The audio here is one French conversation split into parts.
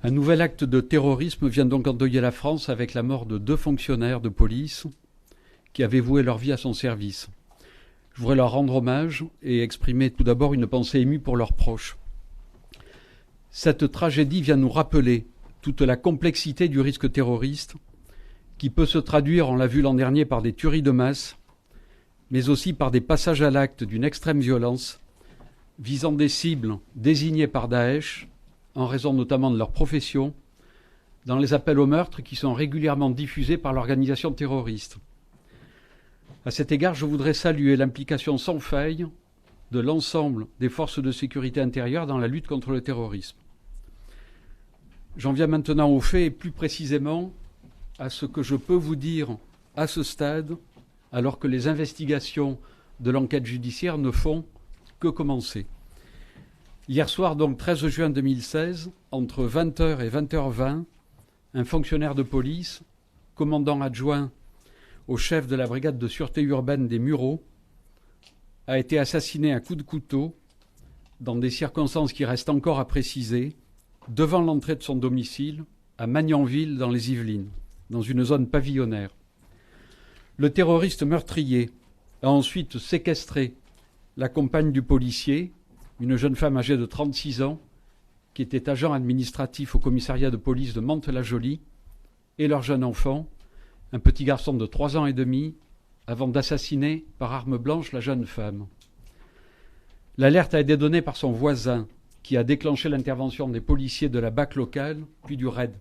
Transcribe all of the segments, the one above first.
Un nouvel acte de terrorisme vient donc endeuiller la France avec la mort de 2 fonctionnaires de police qui avaient voué leur vie à son service. Je voudrais leur rendre hommage et exprimer tout d'abord une pensée émue pour leurs proches. Cette tragédie vient nous rappeler toute la complexité du risque terroriste qui peut se traduire, on l'a vu l'an dernier, par des tueries de masse, mais aussi par des passages à l'acte d'une extrême violence visant des cibles désignées par Daesh en raison notamment de leur profession, dans les appels au meurtre qui sont régulièrement diffusés par l'organisation terroriste. À cet égard, je voudrais saluer l'implication sans faille de l'ensemble des forces de sécurité intérieure dans la lutte contre le terrorisme. J'en viens maintenant aux faits et plus précisément à ce que je peux vous dire à ce stade, alors que les investigations de l'enquête judiciaire ne font que commencer. Hier soir, donc 13 juin 2016, entre 20h et 20h20, un fonctionnaire de police, commandant adjoint au chef de la brigade de sûreté urbaine des Mureaux, a été assassiné à coups de couteau, dans des circonstances qui restent encore à préciser, devant l'entrée de son domicile, à Magnanville, dans les Yvelines, dans une zone pavillonnaire. Le terroriste meurtrier a ensuite séquestré la compagne du policier, une jeune femme âgée de 36 ans, qui était agent administratif au commissariat de police de Mantes-la-Jolie, et leur jeune enfant, un petit garçon de 3 ans et demi, avant d'assassiner par arme blanche la jeune femme. L'alerte a été donnée par son voisin, qui a déclenché l'intervention des policiers de la BAC locale, puis du RAID.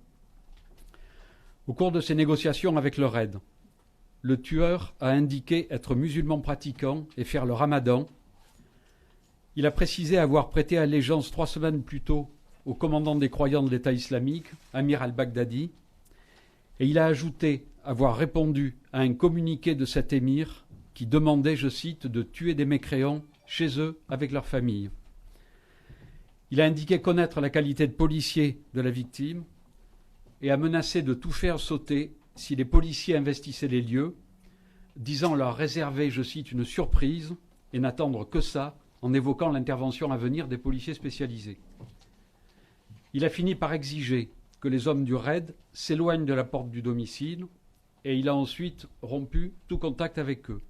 Au cours de ces négociations avec le RAID, le tueur a indiqué être musulman pratiquant et faire le ramadan. Il a précisé avoir prêté allégeance 3 semaines plus tôt au commandant des croyants de l'État islamique, Amir al-Baghdadi, et il a ajouté avoir répondu à un communiqué de cet émir qui demandait, je cite, de tuer des mécréants chez eux avec leur famille. Il a indiqué connaître la qualité de policier de la victime et a menacé de tout faire sauter si les policiers investissaient les lieux, disant leur réserver, je cite, une surprise et n'attendre que ça, en évoquant l'intervention à venir des policiers spécialisés. Il a fini par exiger que les hommes du RAID s'éloignent de la porte du domicile et il a ensuite rompu tout contact avec eux.